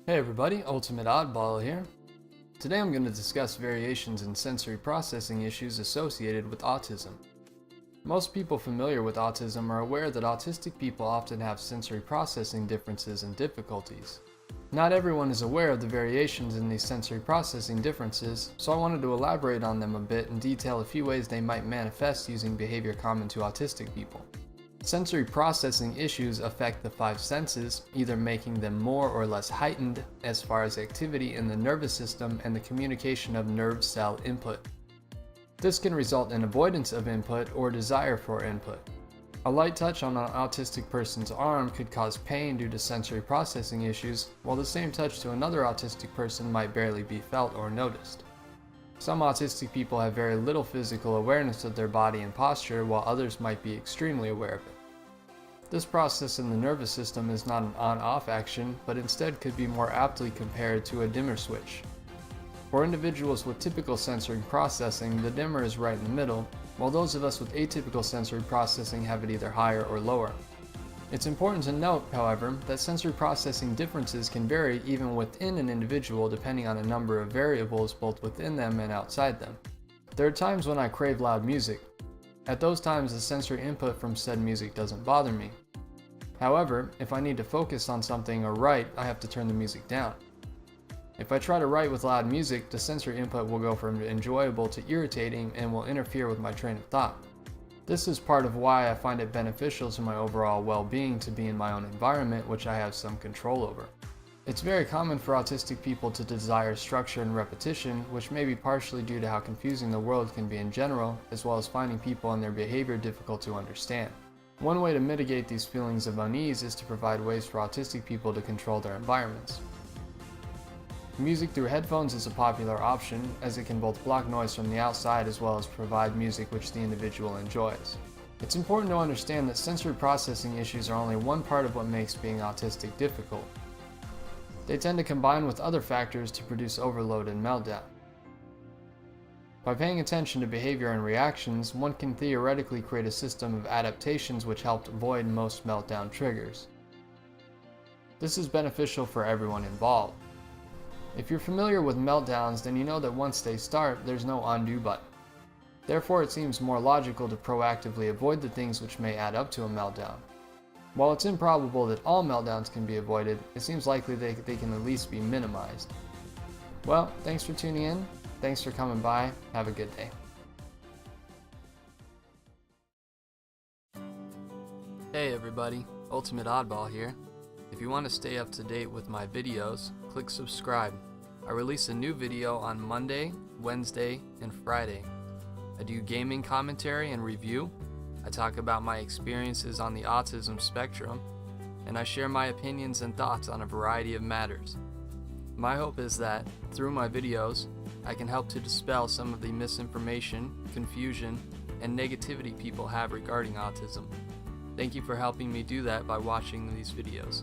Hey everybody, Ultimate Oddball here. Today I'm going to discuss variations in sensory processing issues associated with autism. Most people familiar with autism are aware that autistic people often have sensory processing differences and difficulties. Not everyone is aware of the variations in these sensory processing differences, so I wanted to elaborate on them a bit and detail a few ways they might manifest using behavior common to autistic people. Sensory processing issues affect the five senses, either making them more or less heightened as far as activity in the nervous system and the communication of nerve cell input. This can result in avoidance of input or desire for input. A light touch on an autistic person's arm could cause pain due to sensory processing issues, while the same touch to another autistic person might barely be felt or noticed. Some autistic people have very little physical awareness of their body and posture, while others might be extremely aware of it. This process in the nervous system is not an on-off action, but instead could be more aptly compared to a dimmer switch. For individuals with typical sensory processing, the dimmer is right in the middle, while those of us with atypical sensory processing have it either higher or lower. It's important to note, however, that sensory processing differences can vary even within an individual depending on a number of variables both within them and outside them. There are times when I crave loud music. At those times, the sensory input from said music doesn't bother me. However, if I need to focus on something or write, I have to turn the music down. If I try to write with loud music, the sensory input will go from enjoyable to irritating and will interfere with my train of thought. This is part of why I find it beneficial to my overall well-being to be in my own environment, which I have some control over. It's very common for autistic people to desire structure and repetition, which may be partially due to how confusing the world can be in general, as well as finding people and their behavior difficult to understand. One way to mitigate these feelings of unease is to provide ways for autistic people to control their environments. Music through headphones is a popular option, as it can both block noise from the outside as well as provide music which the individual enjoys. It's important to understand that sensory processing issues are only one part of what makes being autistic difficult. They tend to combine with other factors to produce overload and meltdown. By paying attention to behavior and reactions, one can theoretically create a system of adaptations which help avoid most meltdown triggers. This is beneficial for everyone involved. If you're familiar with meltdowns, then you know that once they start, there's no undo button. Therefore, it seems more logical to proactively avoid the things which may add up to a meltdown. While it's improbable that all meltdowns can be avoided, it seems likely they can at least be minimized. Well, thanks for tuning in. Thanks for coming by. Have a good day. Hey everybody, Ultimate Oddball here. If you want to stay up to date with my videos, click subscribe. I release a new video on Monday, Wednesday, and Friday. I do gaming commentary and review. I talk about my experiences on the autism spectrum, and I share my opinions and thoughts on a variety of matters. My hope is that, through my videos, I can help to dispel some of the misinformation, confusion, and negativity people have regarding autism. Thank you for helping me do that by watching these videos.